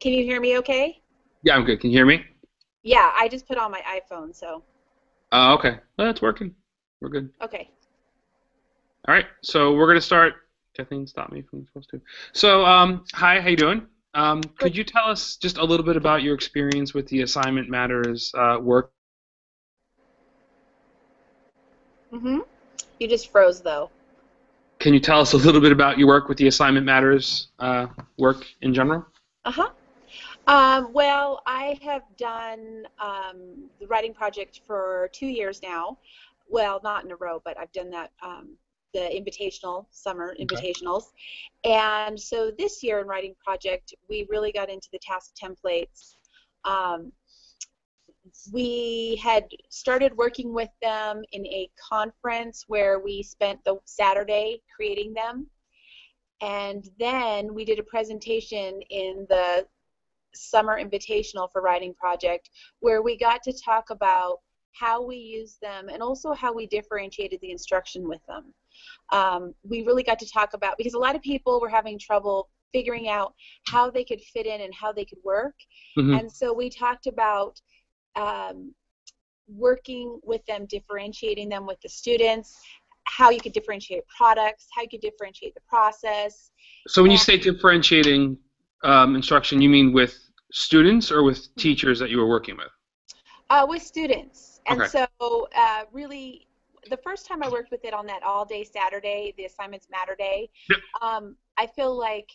Can you hear me okay? Yeah, I'm good. Can you hear me? Yeah, I just put on my iPhone, so Okay. Well, that's working. We're good. okay. All right. So we're gonna start. Kathleen, stop me from supposed to. So, hi, how you doing? Could Good. you tell us just a little bit about your experience with the Assignment Matters work? Mm-hmm. You just froze though. Can you tell us a little bit about your work with the Assignment Matters work in general? Uh-huh. Well, I have done the writing project for 2 years now. Well, not in a row, but I've done that the invitational summer Okay. invitationals. And so this year in writing project, we really got into the task templates. Um, we had started working with them in a conference where we spent the Saturday creating them. And then we did a presentation in the summer invitational for writing project where we got to talk about how we use them and also how we differentiated the instruction with them. We really got to talk about, because a lot of people were having trouble figuring out how they could fit in and how they could work. Mm-hmm. And so we talked about um, working with them, differentiating them with the students, how you could differentiate products, how you could differentiate the process. So when you And say differentiating instruction, you mean with students or with teachers that you were working with? with students. And Okay. so really, the first time I worked with it on that all-day Saturday, the Assignments Matter Day, Yep. I feel like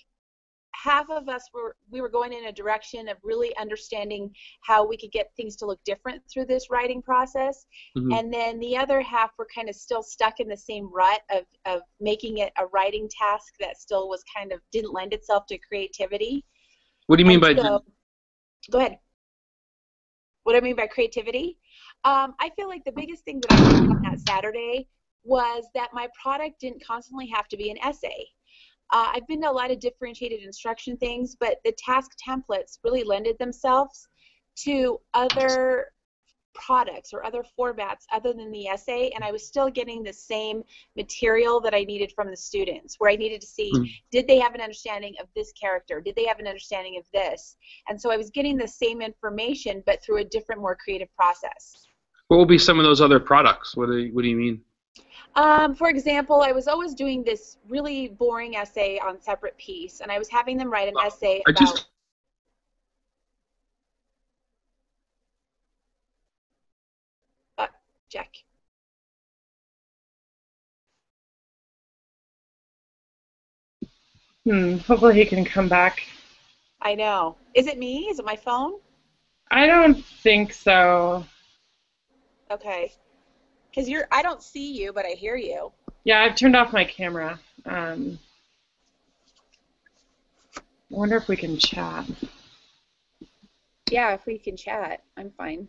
half of us we were going in a direction of really understanding how we could get things to look different through this writing process, Mm-hmm. and then the other half were kind of still stuck in the same rut of making it a writing task that still was kind of didn't lend itself to creativity. What do you mean And by? so go ahead. What I mean by creativity, I feel like the biggest thing that I learned on that Saturday was that my product didn't constantly have to be an essay. I've been to a lot of differentiated instruction things, but the task templates really lended themselves to other products or other formats other than the essay, and I was still getting the same material that I needed from the students, where I needed to see, Mhm. did they have an understanding of this character? Did they have an understanding of this? And so I was getting the same information, but through a different, more creative process. What will be some of those other products? What do you mean? For example, I was always doing this really boring essay on separate piece, and I was having them write an essay I about, just uh, Jack. Hopefully he can come back. I know. Is it me? Is it my phone? I don't think so. Okay. Because I don't see you, but I hear you. Yeah, I've turned off my camera. I wonder if we can chat. Yeah, if we can chat, I'm fine.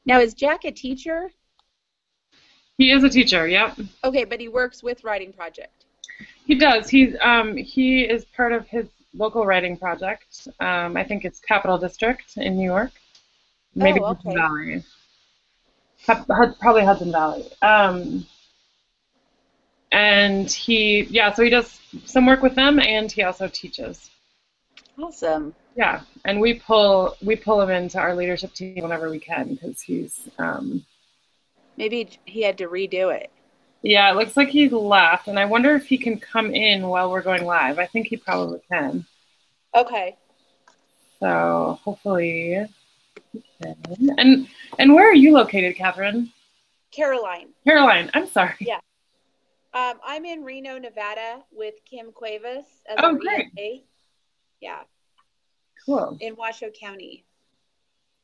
Now, is Jack a teacher? He is a teacher, yep. Okay, but he works with Writing Project. He does. He is part of his local writing project. I think it's Capital District in New York. Maybe Oh, Hudson okay. Valley. Probably Hudson Valley. And so he does some work with them, and he also teaches. Awesome. Yeah, and we pull him into our leadership team whenever we can because he's. Maybe he had to redo it. Yeah, it looks like he left, and I wonder if he can come in while we're going live. I think he probably can. Okay. So hopefully he can. And where are you located, Catherine? Caroline. Caroline. I'm sorry. Yeah. I'm in Reno, Nevada with Kim Cuevas as Oh, our great. ESA. Yeah, Cool. in Washoe County.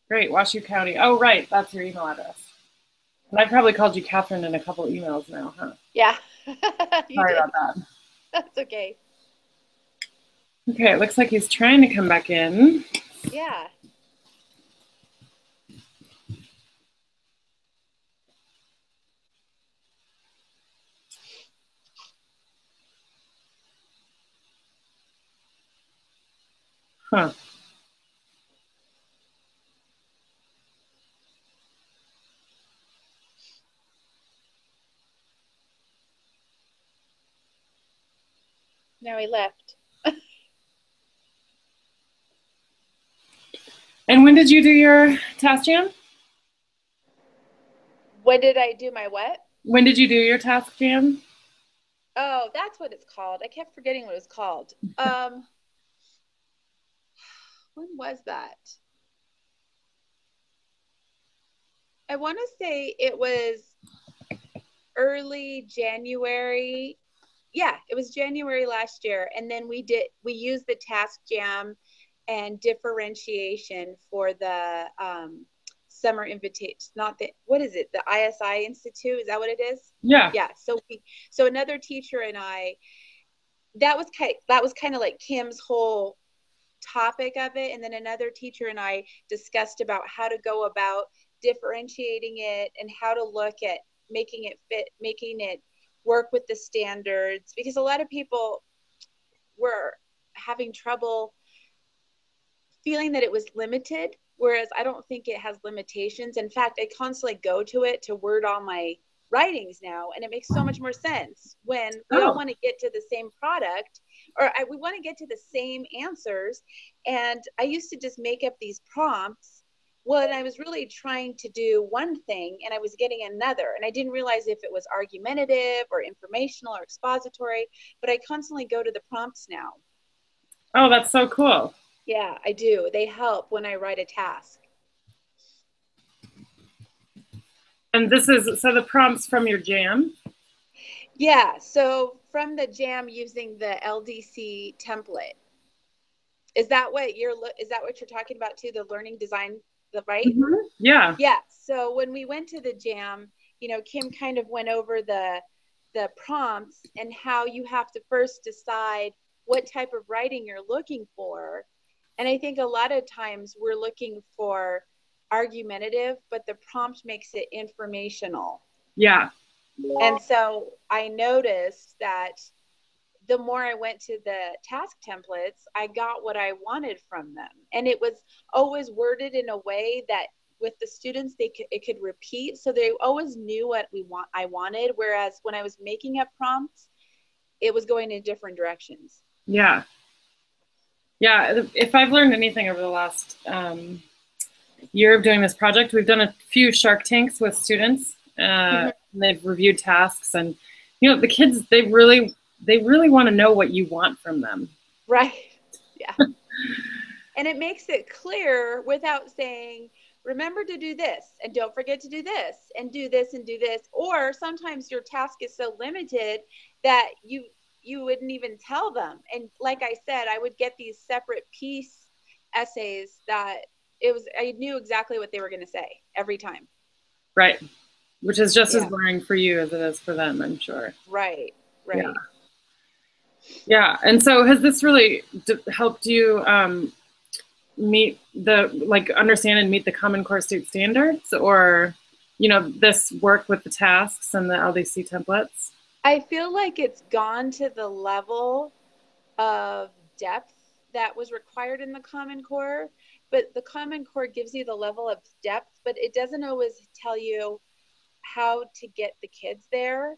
Great. Washoe County. Oh, right. That's your email address. And I probably called you Catherine in a couple emails now, huh? Yeah, you Sorry did. about that. That's okay. Okay, it looks like he's trying to come back in. Yeah. Huh. Now he left. And when did you do your task jam? When did I do my what? When did you do your task jam? Oh, that's what it's called. I kept forgetting what it was called. When was that? I want to say it was early January. Yeah, it was January last year. And then we used the task jam and differentiation for the summer invitation. Not the, what is it? The ISI Institute. Is that what it is? Yeah. Yeah. So another teacher and I, that was kind of like Kim's whole topic of it. And then another teacher and I discussed about how to go about differentiating it and how to look at making it fit, making it work with the standards, because a lot of people were having trouble feeling that it was limited, whereas I don't think it has limitations. In fact, I constantly go to it to word all my writings now, and it makes so much more sense when we all want to get to the same product, or we want to get to the same answers. And I used to just make up these prompts when I was really trying to do one thing and I was getting another, and I didn't realize if it was argumentative or informational or expository, but I constantly go to the prompts now. Oh, that's so cool. Yeah, I do. They help when I write a task. And this is, so the prompts from your jam? Yeah, so from the jam using the LDC template. Is that what you're talking about too, the learning design, right? Mm-hmm. Yeah. Yeah, so when we went to the jam, Kim kind of went over the prompts and how you have to first decide what type of writing you're looking for. And I think a lot of times we're looking for argumentative, but the prompt makes it informational. Yeah. And so I noticed that the more I went to the task templates, I got what I wanted from them. And it was always worded in a way that with the students, it could repeat. So they always knew what I wanted. Whereas when I was making up prompts, it was going in different directions. Yeah. Yeah. If I've learned anything over the last year of doing this project, we've done a few Shark Tanks with students. They've reviewed tasks, and the kids, they really want to know what you want from them. Right. Yeah. And it makes it clear without saying, remember to do this and don't forget to do this and do this and do this. Or sometimes your task is so limited that you wouldn't even tell them. And like I said, I would get these separate piece essays that I knew exactly what they were going to say every time. Right. Which is just as boring for you as it is for them, I'm sure. Right. Yeah. Yeah. And so has this really helped you understand and meet the Common Core state standards, or, this work with the tasks and the LDC templates? I feel like it's gone to the level of depth that was required in the Common Core, but the Common Core gives you the level of depth, but it doesn't always tell you how to get the kids there.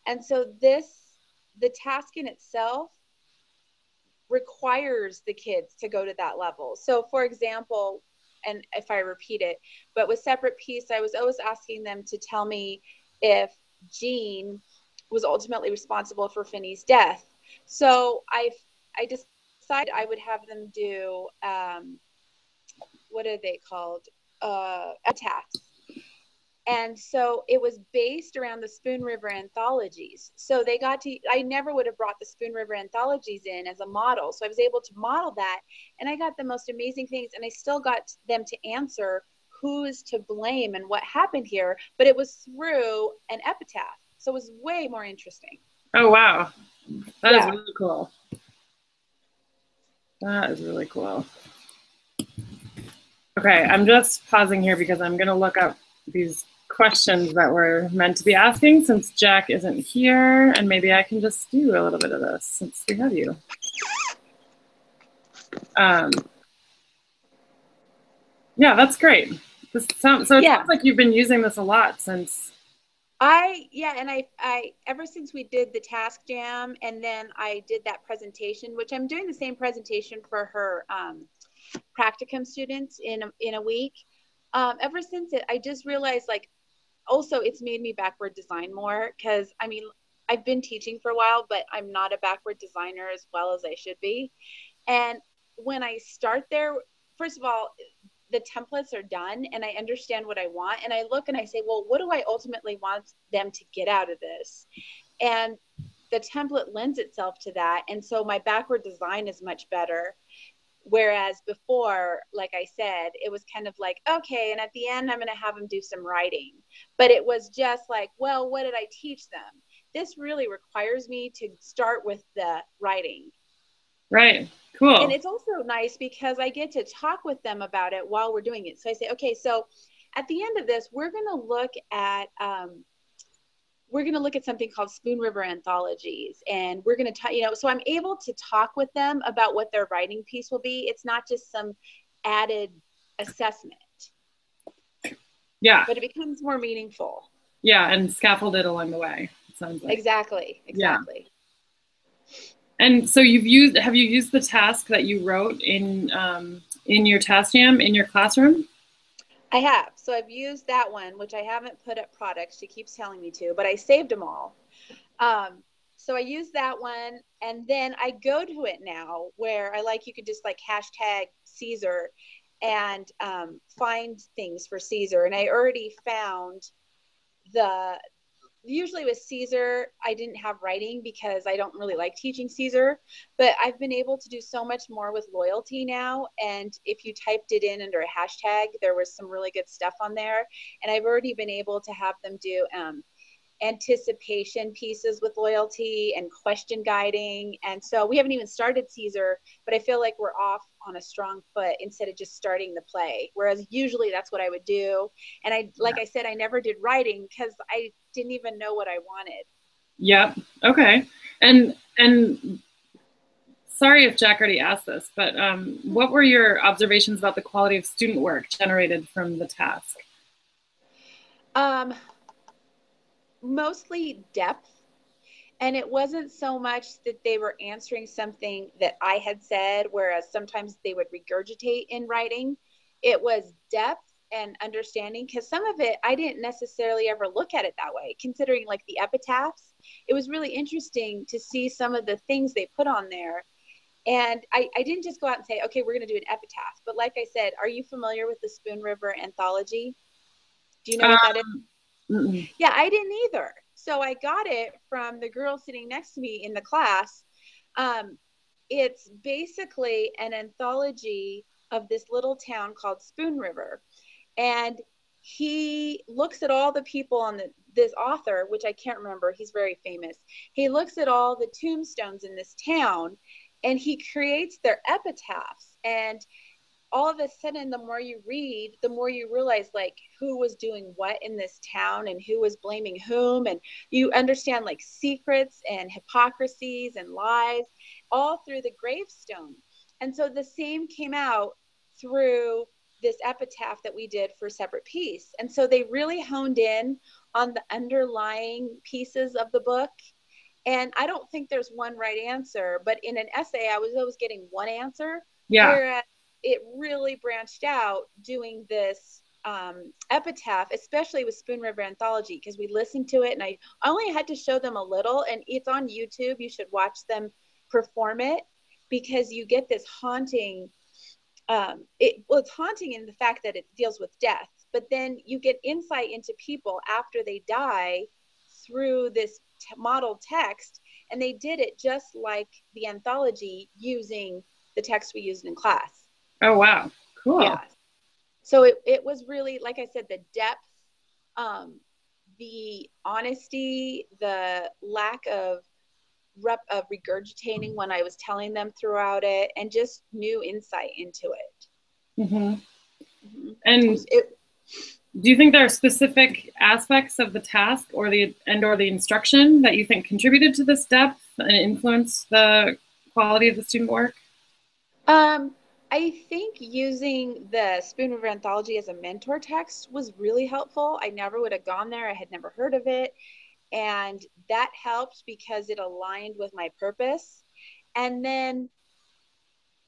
And so the task in itself requires the kids to go to that level. So for example, and if I repeat it, but with separate piece, I was always asking them to tell me if Jean was ultimately responsible for Finney's death. So I decided I would have them do, what are they called? Epitaphs. And so it was based around the Spoon River anthologies. So I never would have brought the Spoon River anthologies in as a model. So I was able to model that, and I got the most amazing things, and I still got them to answer who is to blame and what happened here, but it was through an epitaph. So it was way more interesting. Oh, wow. That is really cool. That is really cool. Okay, I'm just pausing here because I'm going to look up these questions that we're meant to be asking since Jack isn't here, and maybe I can just do a little bit of this since we have you. Yeah, that's great. It sounds like you've been using this a lot since Yeah, and I ever since we did the task jam and then I did that presentation, which I'm doing the same presentation for her practicum students in a week. Ever since I just realized like also it's made me backward design more because I mean I've been teaching for a while, but I'm not a backward designer as well as I should be. And when I start there, first of all, the templates are done and I understand what I want. And I look and I say, well, what do I ultimately want them to get out of this? And the template lends itself to that. And so my backward design is much better. Whereas before, like I said, it was kind of like, okay, and at the end, I'm going to have them do some writing. But it was just like, well, what did I teach them? This really requires me to start with the writing. Right. And Cool. it's also nice because I get to talk with them about it while we're doing it. So I say, okay, so at the end of this, we're going to look at something called Spoon River anthologies, and we're going to talk. So I'm able to talk with them about what their writing piece will be. It's not just some added assessment. Yeah. But it becomes more meaningful. Yeah, and scaffolded along the way. It sounds like. Exactly. Yeah. And so have you used the task that you wrote in your task jam in your classroom? I have. So I've used that one, which I haven't put up products. She keeps telling me to, but I saved them all. So I use that one, and then I go to it now where you could just like hashtag Caesar and find things for Caesar. And I already found usually with Caesar, I didn't have writing because I don't really like teaching Caesar, but I've been able to do so much more with loyalty now. And if you typed it in under a hashtag, there was some really good stuff on there. And I've already been able to have them do anticipation pieces with loyalty and question guiding. And so we haven't even started Caesar, but I feel like we're off on a strong foot instead of just starting the play. Whereas usually that's what I would do. And I said, I never did writing because I didn't even know what I wanted. Yep. Okay. And sorry if Jack already asked this, but what were your observations about the quality of student work generated from the task? Mostly depth. And it wasn't so much that they were answering something that I had said, whereas sometimes they would regurgitate in writing. It was depth and understanding, because some of it I didn't necessarily ever look at it that way, considering like the epitaphs. It was really interesting to see some of the things they put on there. And I didn't just go out and say, okay, we're going to do an epitaph. But like I said, are you familiar with the Spoon River anthology? Do you know what that is? Mm-mm. Yeah, I didn't either. So I got it from the girl sitting next to me in the class. It's basically an anthology of this little town called Spoon River. And he looks at all the people on this author, which I can't remember, he's very famous. He looks at all the tombstones in this town and he creates their epitaphs. And all of a sudden, the more you read, the more you realize like who was doing what in this town and who was blaming whom. And you understand like secrets and hypocrisies and lies all through the gravestone. And so the same came out through this epitaph that we did for Separate Piece. And so they really honed in on the underlying pieces of the book. And I don't think there's one right answer, but in an essay, I was always getting one answer. Yeah. Whereas it really branched out doing this epitaph, especially with Spoon River Anthology, because we listened to it and I only had to show them a little, and it's on YouTube. You should watch them perform it because you get this haunting. It's haunting in the fact that it deals with death, but then you get insight into people after they die through this model text, and they did it just like the anthology using the text we used in class. Oh, wow. Cool. Yeah. So it was really, like I said, the depth, the honesty, the lack of regurgitating when I was telling them throughout it, and just new insight into it. Mm-hmm. And do you think there are specific aspects of the task or the instruction that you think contributed to this depth and influenced the quality of the student work? I think using the Spoon River Anthology as a mentor text was really helpful. I never would have gone there. I had never heard of it. And that helped because it aligned with my purpose. And then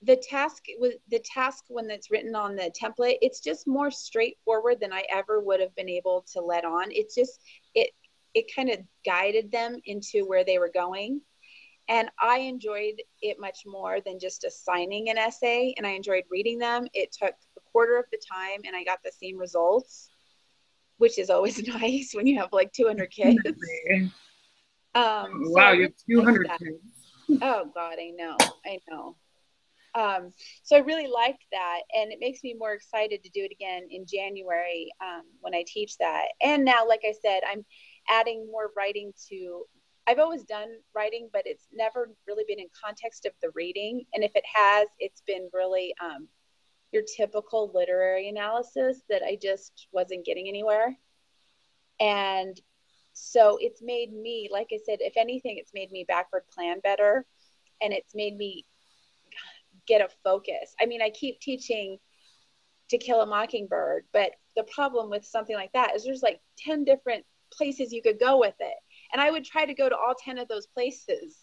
the task when it's written on the template, it's just more straightforward than I ever would have been able to let on. It's just it it kind of guided them into where they were going. And I enjoyed it much more than just assigning an essay, and I enjoyed reading them. It took a quarter of the time and I got the same results, which is always nice when you have like 200 kids. So Wow, I you really have 200 liked that. kids. Oh God, I know. So I really liked that, and it makes me more excited to do it again in January when I teach that. And now, like I said, I'm adding more writing to. I've always done writing, but it's never really been in context of the reading. And if it has, it's been really your typical literary analysis that I just wasn't getting anywhere. And so it's made me, like I said, if anything, it's made me backward plan better, and it's made me get a focus. I mean, I keep teaching To Kill a Mockingbird, but the problem with something like that is there's like 10 different places you could go with it. And I would try to go to all 10 of those places.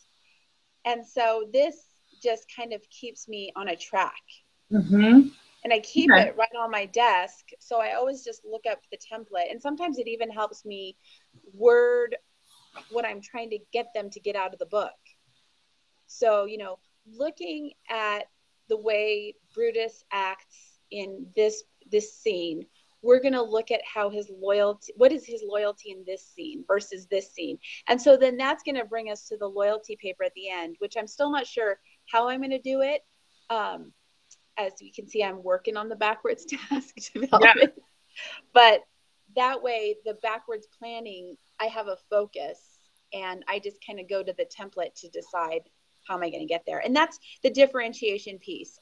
And so this just kind of keeps me on a track. Mm-hmm. And I keep Okay. it right on my desk. So I always just look up the template. And sometimes it even helps me word what I'm trying to get them to get out of the book. So, looking at the way Brutus acts in this scene, we're going to look at how his loyalty, what is his loyalty in this scene versus this scene. And so then that's going to bring us to the loyalty paper at the end, which I'm still not sure how I'm going to do it. As you can see, I'm working on the backwards task development. Yeah. But that way, the backwards planning, I have a focus, and I just kind of go to the template to decide how am I going to get there. And that's the differentiation piece.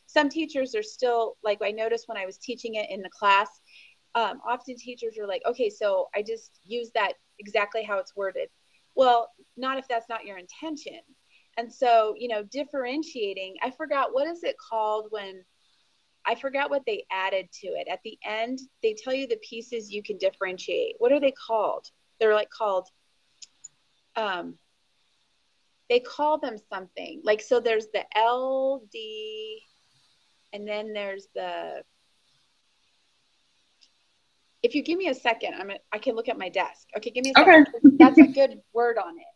Some teachers are still, like I noticed when I was teaching it in the class, often teachers are like, okay, so I just use that exactly how it's worded. Well, not if that's not your intention. And so, differentiating, I forgot, what is it called when, I forgot what they added to it. At the end, they tell you the pieces you can differentiate. What are they called? They're like called, they call them something. Like, so there's the LD, and then there's if you give me a second, I can look at my desk. Okay, give me a second. Okay. That's a good word on it.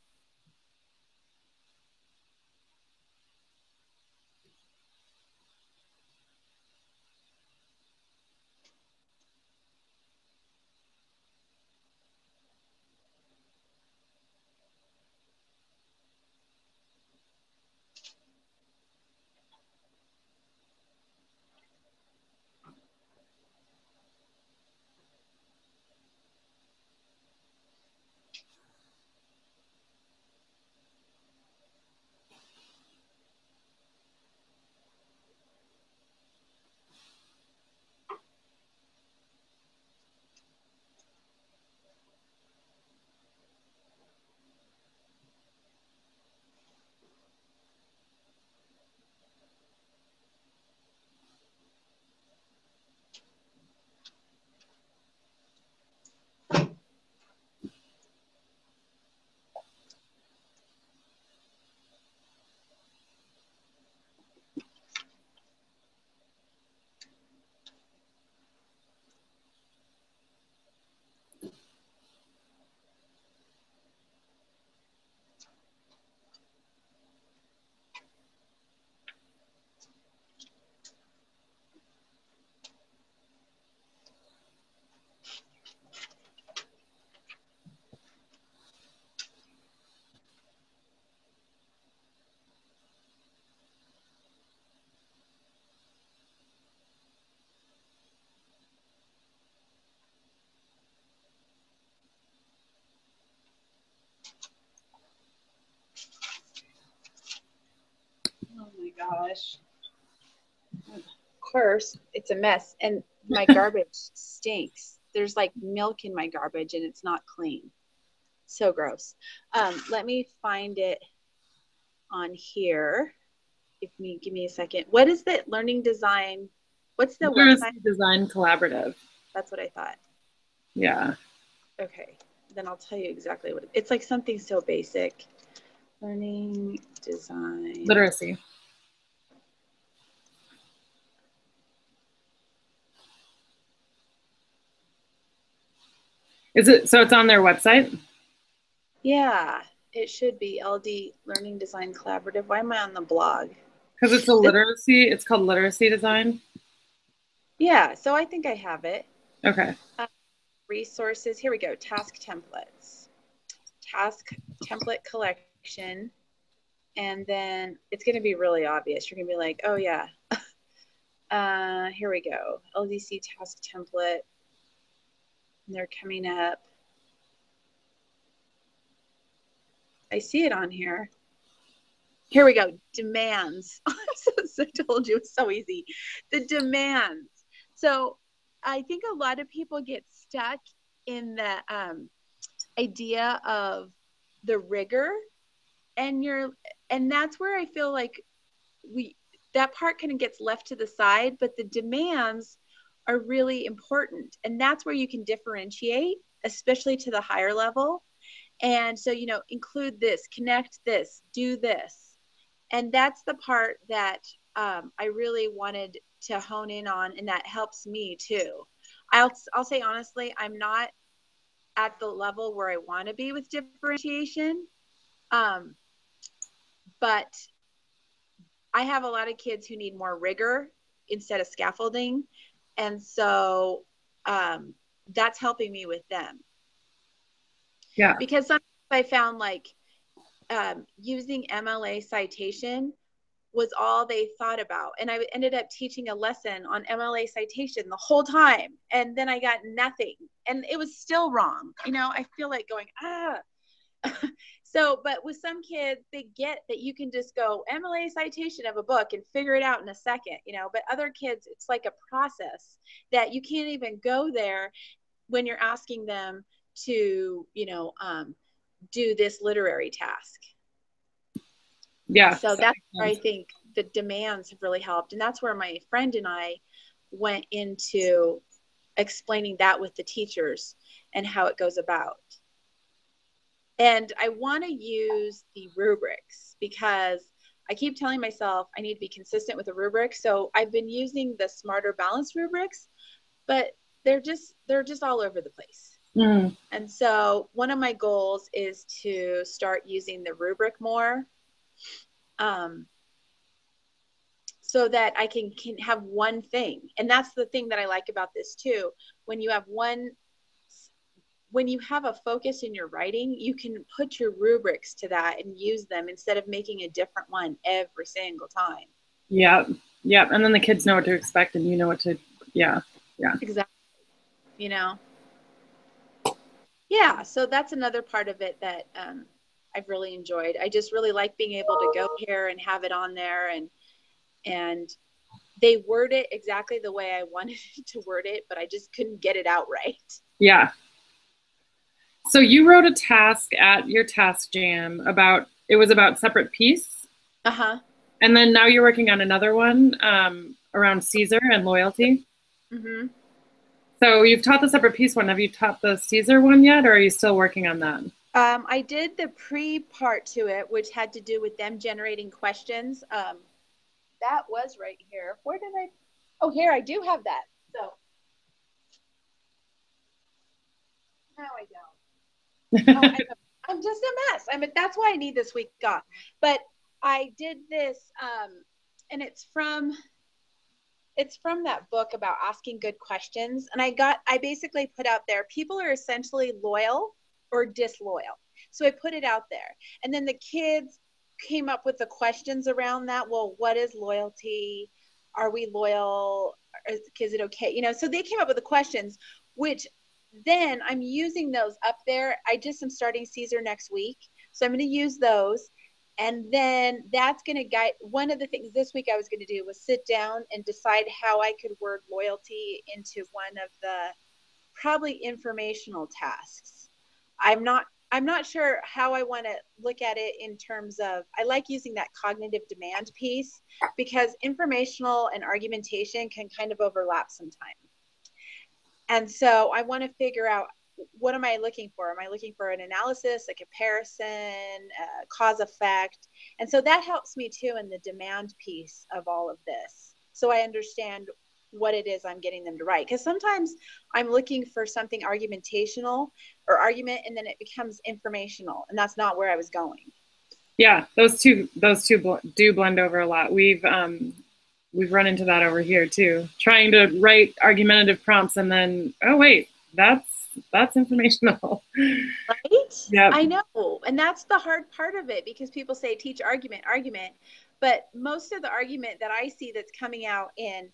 Oh my gosh. Of course, it's a mess. And my garbage stinks. There's like milk in my garbage and it's not clean. So gross. Let me find it on here. give me a second. What is the learning design? What's the Literacy website? Design Collaborative. That's what I thought. Yeah. Okay, then I'll tell you exactly what it's like. Something so basic. Learning design. Literacy. Is it, so it's on their website? Yeah, it should be LD Learning Design Collaborative. Why am I on the blog? Because it's a literacy, it's called Literacy Design. Yeah, so I think I have it. Okay. Resources, here we go, task templates. Task template collection. And then it's going to be really obvious. You're going to be like, oh yeah. Here we go. LDC task template. And they're coming up. I see it on here. Here we go. Demands. I told you it's so easy. The demands. So I think a lot of people get stuck in the idea of the rigor, and that's where I feel like that part kind of gets left to the side, but the demands are really important, and that's where you can differentiate, especially to the higher level. And so, include this, connect this, do this. And that's the part that I really wanted to hone in on, and that helps me too. I'll say honestly, I'm not at the level where I want to be with differentiation, but I have a lot of kids who need more rigor instead of scaffolding, and so that's helping me with them. Yeah. Because sometimes I found like using MLA citation was all they thought about. And I ended up teaching a lesson on MLA citation the whole time. And then I got nothing. And it was still wrong. I feel like going, So, but with some kids, they get that you can just go MLA citation of a book and figure it out in a second, but other kids, it's like a process that you can't even go there when you're asking them to, do this literary task. Yeah. So that's where I think the demands have really helped. And that's where my friend and I went into explaining that with the teachers and how it goes about. And I want to use the rubrics because I keep telling myself I need to be consistent with the rubrics. So I've been using the Smarter Balanced rubrics, but they're just all over the place. Mm. And so one of my goals is to start using the rubric more, so that I can have one thing. And that's the thing that I like about this too. When you have a focus in your writing, you can put your rubrics to that and use them instead of making a different one every single time. Yeah. Yeah. And then the kids know what to expect and you know what to, yeah. Yeah. Exactly. Yeah. So that's another part of it that I've really enjoyed. I just really like being able to go here and have it on there, and they word it exactly the way I wanted to word it, but I just couldn't get it out right. Yeah. So you wrote a task at your task jam about separate peace. Uh-huh. And then now you're working on another one around Caesar and loyalty. Mm-hmm. So you've taught the separate peace one. Have you taught the Caesar one yet, or are you still working on that? I did the pre-part to it, which had to do with them generating questions. That was right here. Where did I? Oh, here, I do have that. So no, I don't. I'm just a mess. That's why I need this week off. But I did this, and it's from that book about asking good questions. And I basically put out there, people are essentially loyal or disloyal. So I put it out there. And then the kids came up with the questions around that. Well, what is loyalty? Are we loyal? Is it okay? So they came up with the questions, which then I'm using those up there. I just am starting Caesar next week. So I'm going to use those. And then that's going to guide. One of the things this week I was going to do was sit down and decide how I could word loyalty into one of the probably informational tasks. I'm not I'm not sure how I want to look at it in terms of, I like using that cognitive demand piece because informational and argumentation can kind of overlap sometimes. And so I want to figure out, what am I looking for? Am I looking for an analysis, a comparison, a cause effect? And so that helps me too in the demand piece of all of this. So I understand what it is I'm getting them to write. Because sometimes I'm looking for something argumentational or argument, and then it becomes informational, and that's not where I was going. Yeah, those two do blend over a lot. We've run into that over here too, trying to write argumentative prompts and then, oh wait, that's informational. Right? Yeah. I know. And that's the hard part of it, because people say teach argument, but most of the argument that I see that's coming out in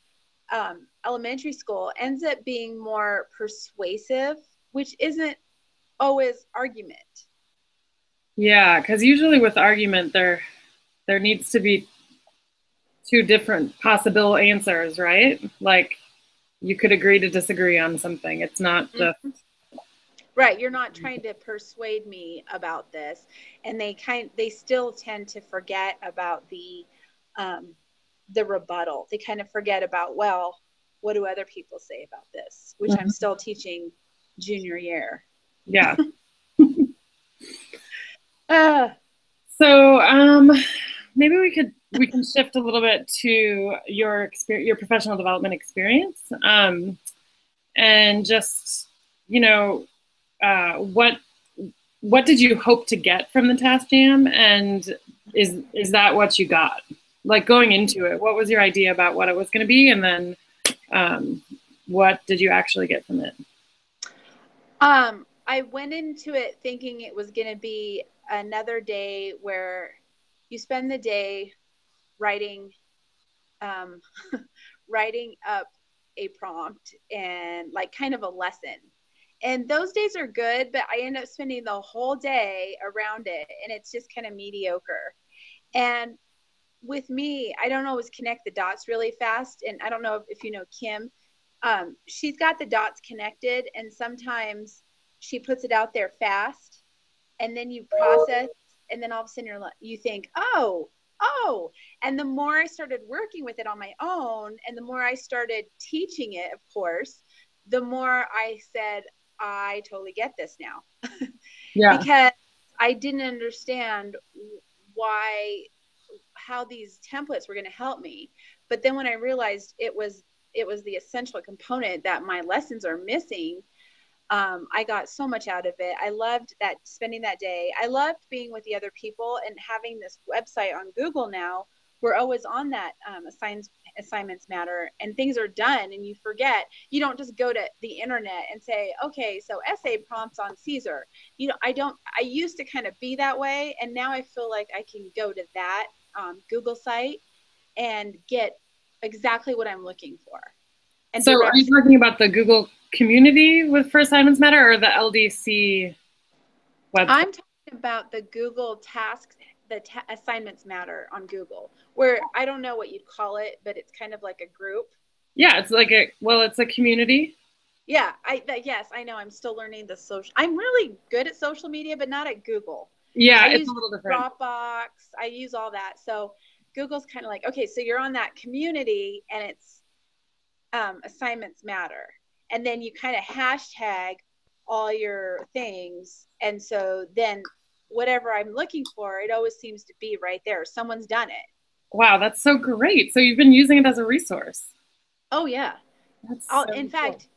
elementary school ends up being more persuasive, which isn't always argument. Yeah, because usually with argument, there needs to be two different possible answers, right? Like you could agree to disagree on something. It's not just right. You're not trying to persuade me about this, and they still tend to forget about the rebuttal. They kind of forget about, well, what do other people say about this? Which I'm still teaching junior year. Yeah. So maybe we can shift a little bit to your professional development experience, and just what did you hope to get from the Task Jam, and is that what you got? Like going into it, what was your idea about what it was going to be, and then what did you actually get from it? I went into it thinking it was going to be another day where you spend the day writing writing up a prompt and like kind of a lesson. And those days are good, but I end up spending the whole day around it, and it's just kind of mediocre. And with me, I don't always connect the dots really fast. And I don't know if you know Kim. She's got the dots connected, and sometimes she puts it out there fast, and then you process, and then all of a sudden you think, oh, and the more I started working with it on my own, and the more I started teaching it, of course, the more I said, I totally get this now. Yeah. Because I didn't understand how these templates were going to help me. But then when I realized it was the essential component that my lessons are missing, I got so much out of it. I loved spending that day. I loved being with the other people and having this website on Google now. We're always on that assignments matter, and things are done, and you forget. You don't just go to the internet and say, okay, so essay prompts on Caesar. I used to kind of be that way, and now I feel like I can go to that Google site and get exactly what I'm looking for. And so are you talking about the Google community for Assignments Matter, or the LDC website? I'm talking about the Google tasks, Assignments Matter on Google, where I don't know what you'd call it, but it's kind of like a group. Yeah, it's like it's a community. Yeah, yes, I know. I'm still learning the social. I'm really good at social media, but not at Google. Yeah, it's a little different. Dropbox. I use all that. So Google's kind of like, okay, so you're on that community, and it's Assignments Matter, and then you kind of hashtag all your things, and so then whatever I'm looking for, it always seems to be right there. Someone's done it. Wow, that's so great. So you've been using it as a resource. Oh yeah. That's so in fact,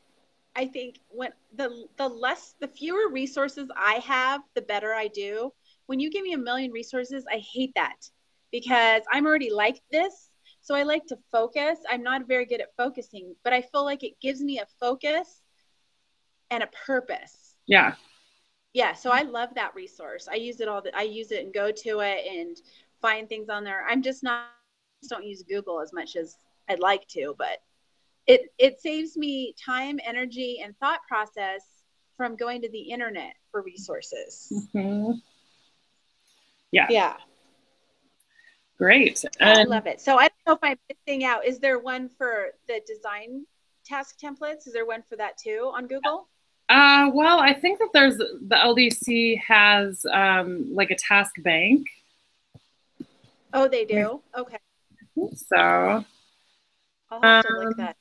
I think when the fewer resources I have, the better I do. When you give me a million resources, I hate that, because I'm already like this. So I like to focus. I'm not very good at focusing, but I feel like it gives me a focus and a purpose. Yeah. Yeah. So I love that resource. I use it I use it and go to it and find things on there. Don't use Google as much as I'd like to, but it saves me time, energy, and thought process from going to the internet for resources. Mm-hmm. Yeah. Yeah. Great. I love it. So I don't know if I'm missing out. Is there one for the design task templates? Is there one for that too on Google? Well, I think that the LDC has like a task bank. Oh, they I do? Okay. think so. I'll have to look Um, that.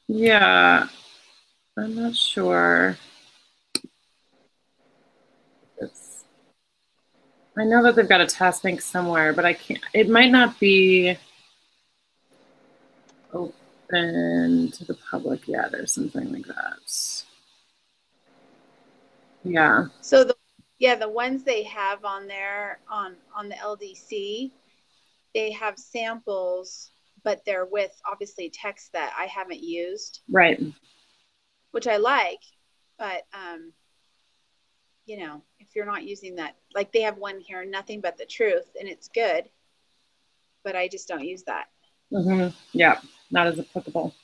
yeah, I'm not sure. It's, I know that they've got a task bank somewhere, but I can't. It might not be open to the public yet, or something like that. Yeah. So the ones they have on there on the LDC, they have samples, but they're with obviously text that I haven't used, Right. which I like, but if you're not using that, like they have one here, nothing but the truth, and it's good, but I just don't use that. Yeah, not as applicable.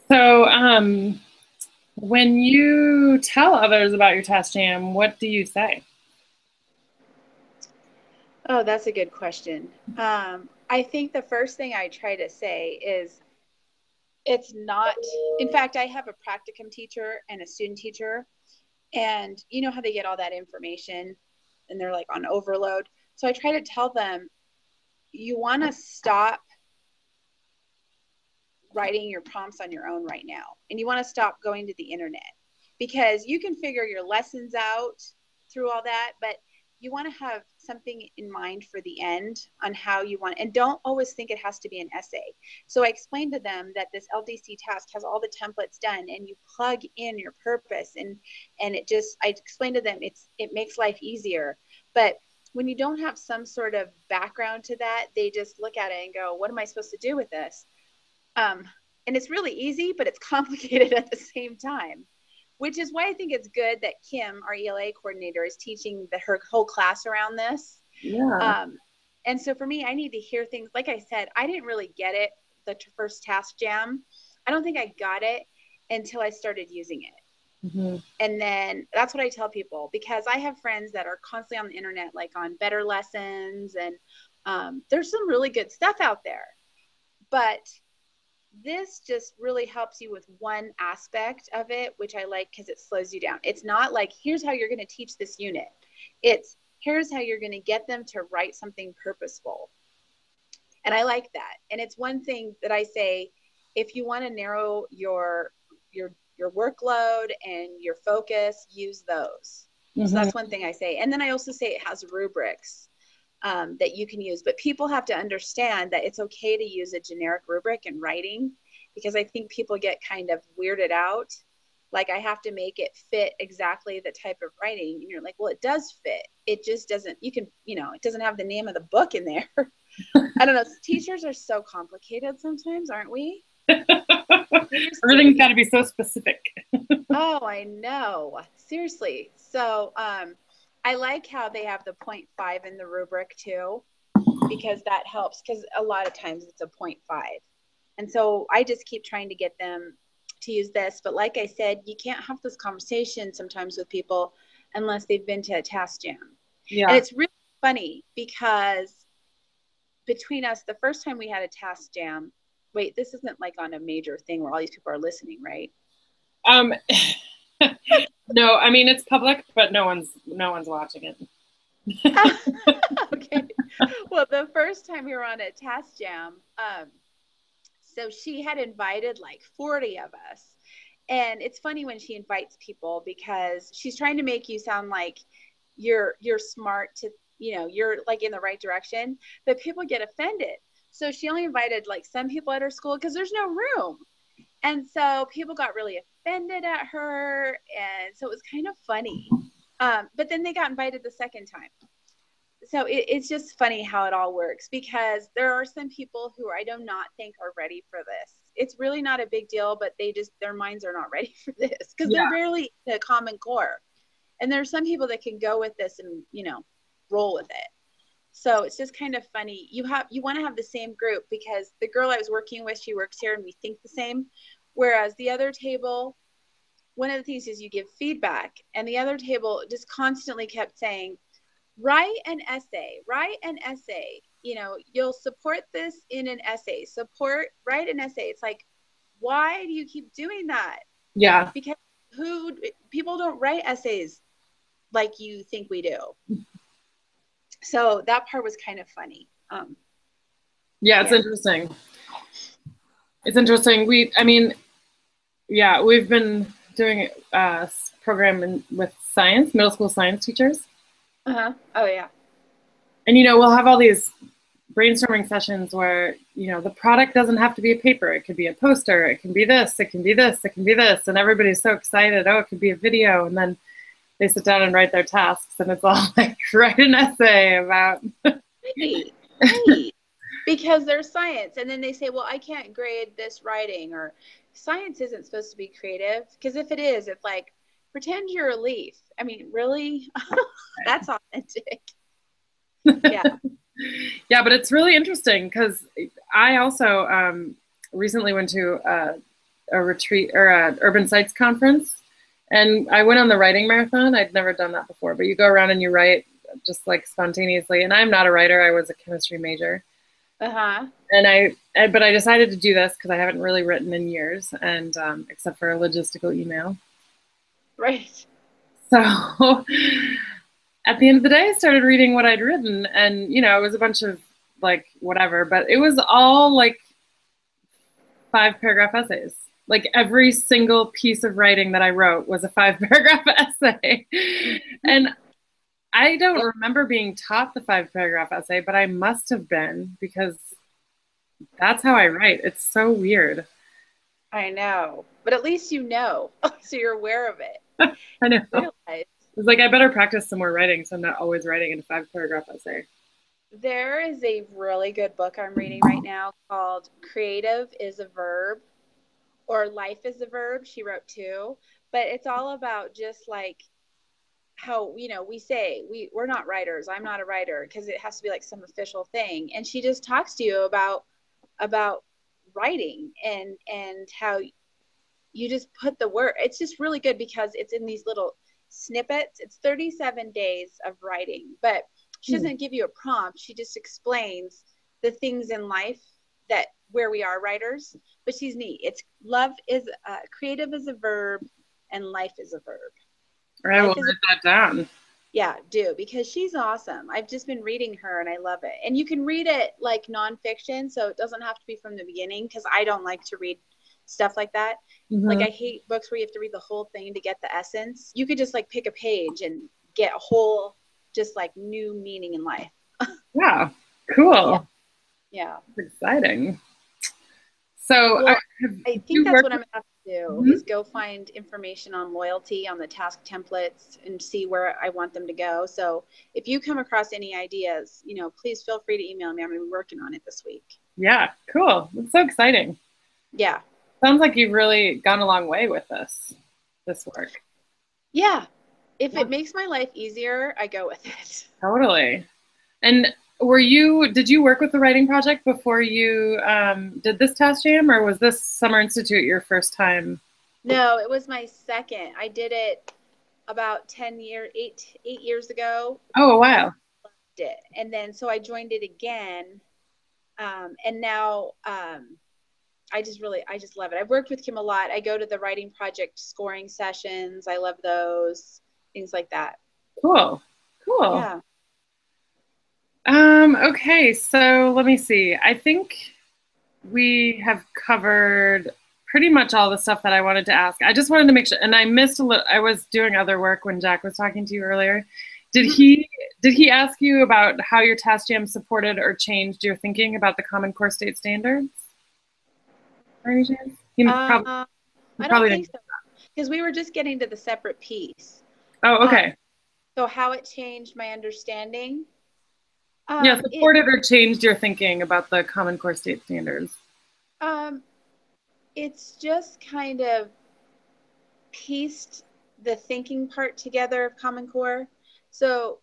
So, when you tell others about your task jam, what do you say? Oh, that's a good question. I think the first thing I try to say is it's not, in fact, I have a practicum teacher and a student teacher, and you know how they get all that information and they're like on overload. So I try to tell them, you want to stop writing your prompts on your own right now, and you want to stop going to the internet, because you can figure your lessons out through all that, but you want to have something in mind for the end on how you want, and don't always think it has to be an essay. So I explained to them that this LDC task has all the templates done, and you plug in your purpose, and I explained to them it makes life easier. But when you don't have some sort of background to that, they just look at it and go, what am I supposed to do with this? Um, and it's really easy, but it's complicated at the same time, which is why I think it's good that Kim, our ELA coordinator, is teaching her whole class around this. Yeah. And so for me, I need to hear things. Like I said, I didn't really get it the first task jam. I don't think I got it until I started using it. Mm-hmm. And then that's what I tell people, because I have friends that are constantly on the internet, like on Better Lessons, and there's some really good stuff out there. But this just really helps you with one aspect of it, which I like because it slows you down. It's not like, here's how you're going to teach this unit. It's, here's how you're going to get them to write something purposeful. And I like that. And it's one thing that I say, if you want to narrow your workload and your focus, use those. So Mm-hmm. that's one thing I say. And then I also say it has rubrics that you can use. But people have to understand that it's okay to use a generic rubric in writing, because I think people get kind of weirded out. Like, I have to make it fit exactly the type of writing. And you're like, well, it does fit. It just doesn't, it doesn't have the name of the book in there. I don't know. Teachers are so complicated sometimes, aren't we? Everything's got to be so specific. Oh, I know. Seriously. So, I like how they have the 0.5 in the rubric too, because that helps, because a lot of times it's a 0.5. And so I just keep trying to get them to use this. But like I said, you can't have this conversation sometimes with people unless they've been to a task jam. Yeah. And it's really funny because between us, the first time we had a task jam, wait, this isn't like on a major thing where all these people are listening, right? No, I mean, it's public, but no one's watching it. Okay. Well, the first time we were on a task jam, so she had invited like 40 of us. And it's funny when she invites people, because she's trying to make you sound like you're smart to, you're like in the right direction, but people get offended. So she only invited like some people at her school because there's no room. And so people got really offended at her. And so it was kind of funny. But then they got invited the second time. So it's just funny how it all works, because there are some people who I do not think are ready for this. It's really not a big deal, but their minds are not ready for this, because they're barely the Common Core. And there's some people that can go with this and, roll with it. So it's just kind of funny. You want to have the same group, because the girl I was working with, she works here and we think the same. Whereas the other table, one of the things is you give feedback, and the other table just constantly kept saying, write an essay, you'll support this in an essay. Write an essay. It's like, why do you keep doing that? Yeah. Because people don't write essays like you think we do. So that part was kind of funny. Yeah, it's interesting. It's interesting. We've been doing a program with science, middle school science teachers. Oh yeah. And we'll have all these brainstorming sessions where the product doesn't have to be a paper. It could be a poster. It can be this. It can be this. It can be this. And everybody's so excited. Oh, it could be a video. And then they sit down and write their tasks, and it's all like, write an essay about. Right. Because there's science, and then they say, well, I can't grade this writing, or science isn't supposed to be creative, because if it is, it's like, pretend you're a leaf. I mean, really? That's authentic. Yeah. Yeah, but it's really interesting because I also recently went to a retreat or an urban sites conference, and I went on the writing marathon. I'd never done that before, but you go around and you write just like spontaneously. And I'm not a writer. I was a chemistry major. And but I decided to do this because I haven't really written in years, and except for a logistical email. Right. So at the end of the day, I started reading what I'd written, and it was a bunch of like whatever, but it was all like 5-paragraph essays. Like every single piece of writing that I wrote was a 5-paragraph essay. And I don't remember being taught the 5-paragraph essay, but I must have been, because that's how I write. It's so weird. I know, but at least so you're aware of it. I know. It's like, I better practice some more writing, so I'm not always writing in a 5-paragraph essay. There is a really good book I'm reading right now called Creative is a Verb, or Life is a Verb. She wrote 2, but it's all about just like how, we say we're not writers. I'm not a writer, because it has to be like some official thing. And she just talks to you about writing and how you just put the word. It's just really good because it's in these little snippets. It's 37 days of writing, but she doesn't give you a prompt. She just explains the things in life that where we are writers. But she's neat. It's creative is a verb, and life is a verb. All right, we'll write that down. Yeah, do, because she's awesome. I've just been reading her and I love it. And you can read it like nonfiction, so it doesn't have to be from the beginning, because I don't like to read stuff like that. Like, I hate books where you have to read the whole thing to get the essence. You could just like pick a page and get a whole just like new meaning in life. Wow, cool. Yeah. Exciting. So well, I think that's what I'm gonna have to do is go find information on loyalty on the task templates and see where I want them to go. So if you come across any ideas, please feel free to email me. I'm gonna be working on it this week. Yeah, cool. It's so exciting. Yeah. Sounds like you've really gone a long way with this work. Yeah. If it makes my life easier, I go with it. Totally. And did you work with the writing project before you did this Task Jam, or was this Summer Institute your first time? No, it was my second. I did it about 8 years ago. Oh, wow. Loved it. And then so I joined it again. And now I just love it. I've worked with Kim a lot. I go to the writing project scoring sessions. I love those, things like that. Cool. Yeah. Okay, so let me see. I think we have covered pretty much all the stuff that I wanted to ask. I just wanted to make sure, and I missed a little. I was doing other work when Jack was talking to you earlier. Did he ask you about how your Task Jam supported or changed your thinking about the Common Core state standards? By any chance? I don't think so, because we were just getting to the separate piece. Oh, okay. So how it changed my understanding? Yeah, supported or changed your thinking about the Common Core state standards? It's just kind of pieced the thinking part together of Common Core. So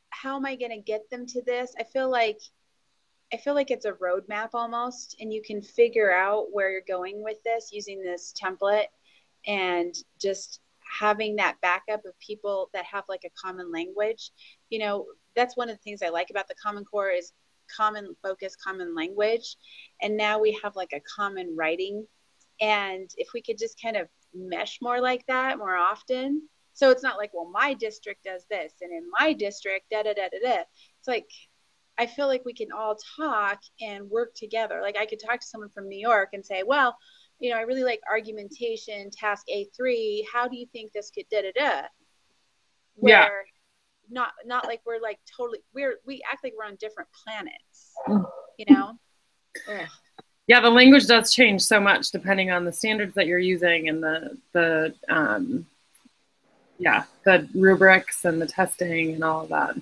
how am I going to get them to this? I feel like it's a roadmap almost, and you can figure out where you're going with this using this template, and just having that backup of people that have like a common language. That's one of the things I like about the Common Core is common focus, common language, and now we have like a common writing. And if we could just kind of mesh more like that more often, so it's not like, well, my district does this, and in my district, da da da da da. It's like, I feel like we can all talk and work together. Like I could talk to someone from New York and say, well, you know, I really like argumentation, task A3. How do you think this could da da da? Where not like we're like totally, we act like we're on different planets, you know? Ugh. Yeah, the language does change so much depending on the standards that you're using and the rubrics and the testing and all of that.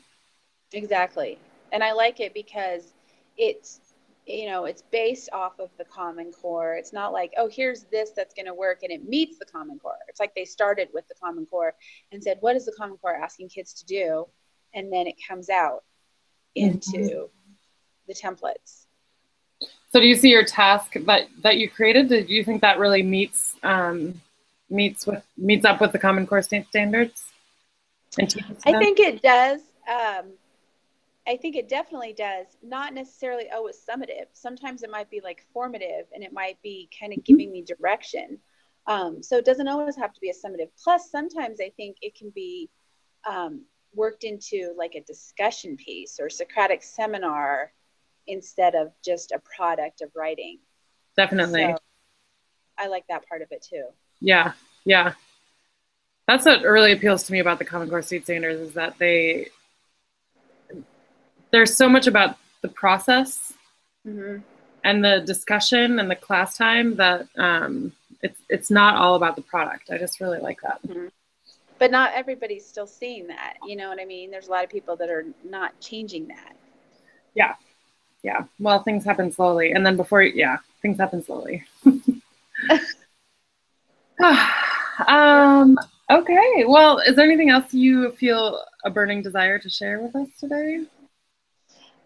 Exactly. And I like it because it's, you know, it's based off of the Common Core. It's not like, oh, here's this that's going to work and it meets the Common Core. It's like they started with the Common Core and said, what is the Common Core asking kids to do? And then it comes out into the templates. So do you see your task that you created? Did you think that really meets up with the Common Core standards? I think it does. I think it definitely does. Not necessarily always summative. Sometimes it might be like formative, and it might be kind of giving me direction. So it doesn't always have to be a summative. Plus, sometimes I think it can be worked into like a discussion piece or Socratic seminar instead of just a product of writing. Definitely. So I like that part of it too. Yeah, yeah. That's what really appeals to me about the Common Core State Standards is that there's so much about the process and the discussion and the class time that it's not all about the product. I just really like that. But not everybody's still seeing that. You know what I mean? There's a lot of people that are not changing that. Yeah. Yeah. Well, things happen slowly. And then things happen slowly. Okay. Well, is there anything else you feel a burning desire to share with us today?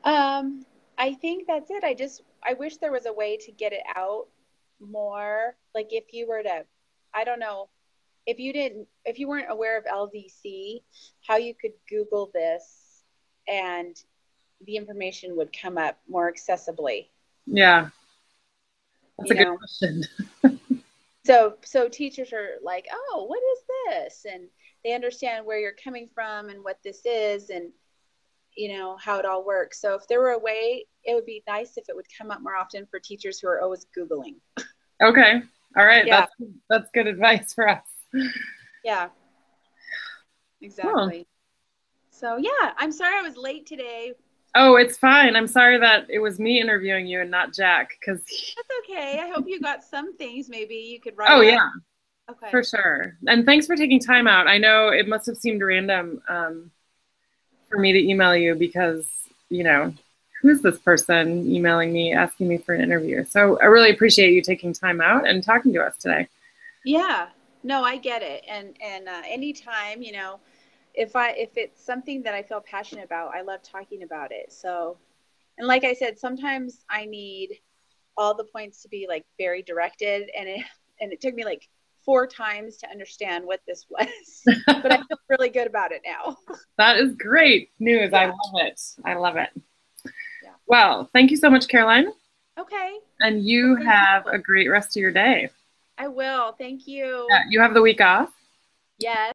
I think that's it. I wish there was a way to get it out more. Like if you were to, I don't know, if you weren't aware of LDC, how you could Google this and the information would come up more accessibly. Yeah. That's a good question. So teachers are like, oh, what is this? And they understand where you're coming from and what this is and, you know, how it all works. So if there were a way, it would be nice if it would come up more often for teachers who are always Googling. Okay. All right. Yeah. That's good advice for us. Yeah. Exactly. Cool. So yeah, I'm sorry I was late today. Oh, it's fine. I'm sorry that it was me interviewing you and not Jack. That's okay. I hope you got some things maybe you could write. Oh, yeah. Okay. For sure. And thanks for taking time out. I know it must have seemed random for me to email you because, you know, who's this person emailing me, asking me for an interview? So I really appreciate you taking time out and talking to us today. Yeah. No, I get it. And anytime, you know, if it's something that I feel passionate about, I love talking about it. So, and like I said, sometimes I need all the points to be like very directed, and it took me like 4 times to understand what this was, but I feel really good about it now. That is great news. Yeah. I love it. I love it. Yeah. Well, thank you so much, Caroline. Okay. And you have a great rest of your day. I will. Thank you. Yeah, you have the week off? Yes.